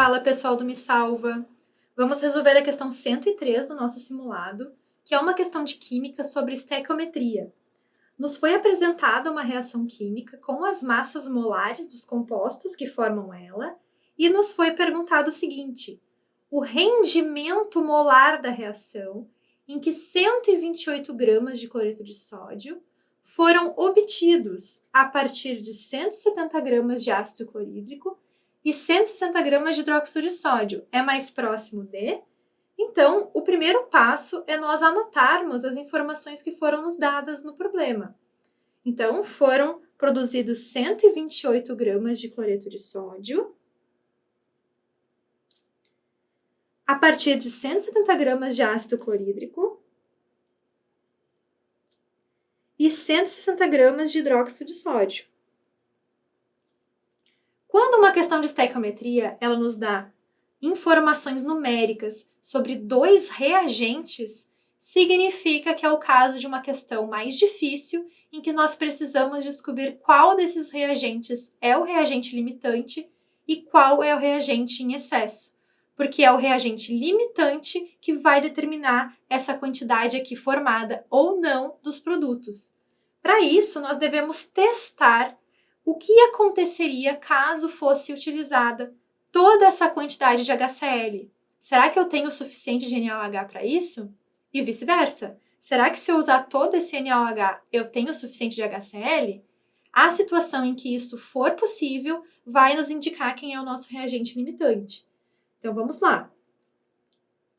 Fala, pessoal do Me Salva! Vamos resolver a questão 103 do nosso simulado, que é uma questão de química sobre estequiometria. Nos foi apresentada uma reação química com as massas molares dos compostos que formam ela e nos foi perguntado o seguinte: o rendimento molar da reação em que 128 gramas de cloreto de sódio foram obtidos a partir de 170 gramas de ácido clorídrico e 160 gramas de hidróxido de sódio é mais próximo de... Então, o primeiro passo é nós anotarmos as informações que foram nos dadas no problema. Então, foram produzidos 128 gramas de cloreto de sódio a partir de 170 gramas de ácido clorídrico e 160 gramas de hidróxido de sódio. Quando uma questão de estequiometria, ela nos dá informações numéricas sobre dois reagentes, significa que é o caso de uma questão mais difícil em que nós precisamos descobrir qual desses reagentes é o reagente limitante e qual é o reagente em excesso, porque é o reagente limitante que vai determinar essa quantidade aqui formada ou não dos produtos. Para isso, nós devemos testar o que aconteceria caso fosse utilizada toda essa quantidade de HCl. Será que eu tenho o suficiente de NaOH para isso? E vice-versa. Será que se eu usar todo esse NaOH, eu tenho o suficiente de HCl? A situação em que isso for possível vai nos indicar quem é o nosso reagente limitante. Então, vamos lá.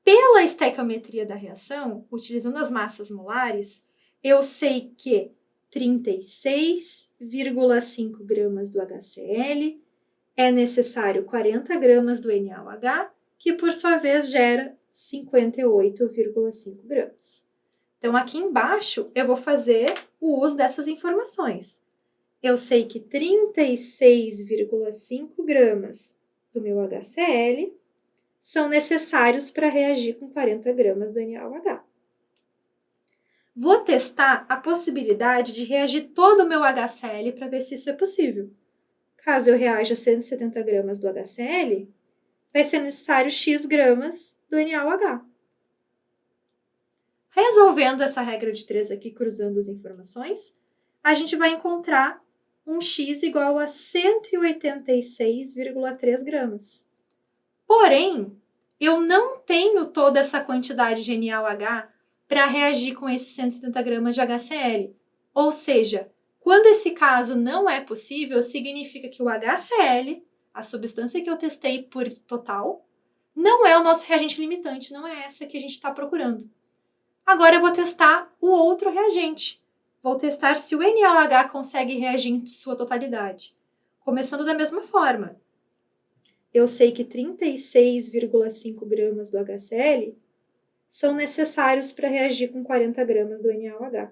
Pela estequiometria da reação, utilizando as massas molares, eu sei que 36,5 gramas do HCl é necessário 40 gramas do NaOH, que por sua vez gera 58,5 gramas. Então, aqui embaixo, eu vou fazer o uso dessas informações. Eu sei que 36,5 gramas do meu HCl são necessários para reagir com 40 gramas do NaOH. Vou testar a possibilidade de reagir todo o meu HCl para ver se isso é possível. Caso eu reaja 170 gramas do HCl, vai ser necessário X gramas do NaOH. Resolvendo essa regra de 3 aqui, cruzando as informações, a gente vai encontrar um X igual a 186,3 gramas. Porém, eu não tenho toda essa quantidade de NaOH para reagir com esses 170 gramas de HCl. Ou seja, quando esse caso não é possível, significa que o HCl, a substância que eu testei por total, não é o nosso reagente limitante, não é essa que a gente está procurando. Agora eu vou testar o outro reagente. Vou testar se o NaOH consegue reagir em sua totalidade. Começando da mesma forma. Eu sei que 36,5 gramas do HCl são necessários para reagir com 40 gramas do NaOH.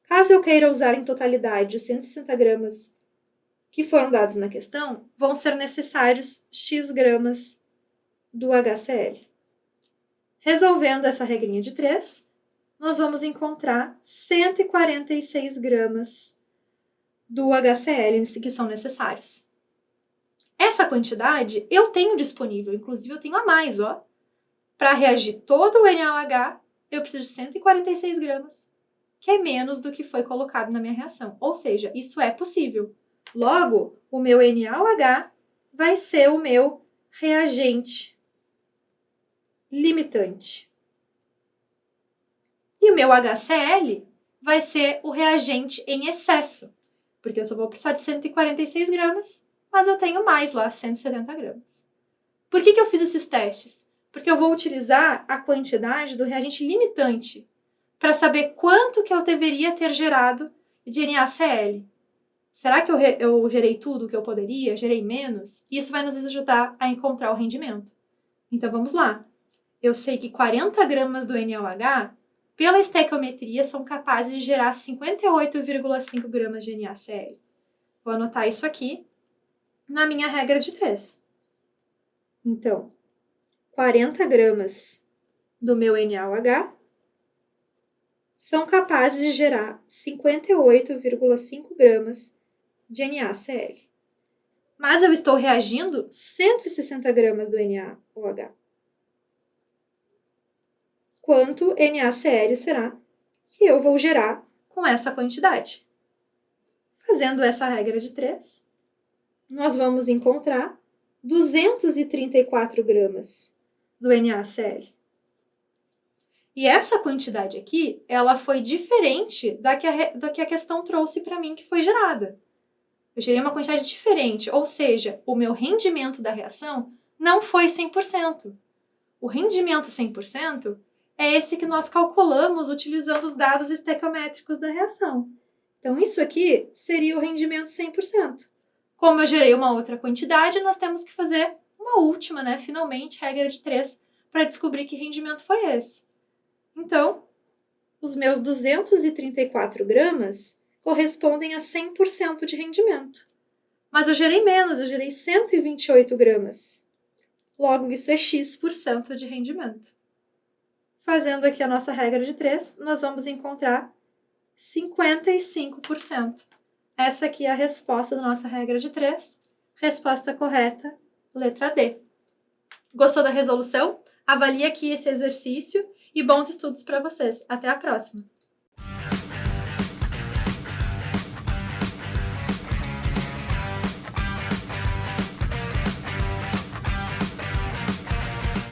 Caso eu queira usar em totalidade os 160 gramas que foram dados na questão, vão ser necessários X gramas do HCl. Resolvendo essa regrinha de 3, nós vamos encontrar 146 gramas do HCl que são necessários. Essa quantidade eu tenho disponível, inclusive eu tenho a mais, ó. Para reagir todo o NaOH, eu preciso de 146 gramas, que é menos do que foi colocado na minha reação. Ou seja, isso é possível. Logo, o meu NaOH vai ser o meu reagente limitante. E o meu HCl vai ser o reagente em excesso, porque eu só vou precisar de 146 gramas, mas eu tenho mais lá, 170 gramas. Por que eu fiz esses testes? Porque eu vou utilizar a quantidade do reagente limitante para saber quanto que eu deveria ter gerado de NaCl. Será que eu gerei tudo o que eu poderia? Gerei menos? Isso vai nos ajudar a encontrar o rendimento. Então, vamos lá. Eu sei que 40 gramas do NaOH, pela estequiometria, são capazes de gerar 58,5 gramas de NaCl. Vou anotar isso aqui na minha regra de 3. Então, 40 gramas do meu NaOH são capazes de gerar 58,5 gramas de NaCl. mas eu estou reagindo 160 gramas do NaOH. Quanto NaCl será que eu vou gerar com essa quantidade? Fazendo essa regra de 3, nós vamos encontrar 234 gramas do NaCl. E essa quantidade aqui, ela foi diferente da que a questão trouxe para mim que foi gerada. Eu gerei uma quantidade diferente, ou seja, o meu rendimento da reação não foi 100%. O rendimento 100% é esse que nós calculamos utilizando os dados estequiométricos da reação. Então, isso aqui seria o rendimento 100%. Como eu gerei uma outra quantidade, nós temos que fazer uma última, né? Finalmente, regra de 3, para descobrir que rendimento foi esse. Então, os meus 234 gramas correspondem a 100% de rendimento. Mas eu gerei menos, eu gerei 128 gramas. Logo, isso é X% de rendimento. Fazendo aqui a nossa regra de 3, nós vamos encontrar 55%. Essa aqui é a resposta da nossa regra de 3. Resposta correta, letra D. Gostou da resolução? Avalie aqui esse exercício e bons estudos para vocês. Até a próxima!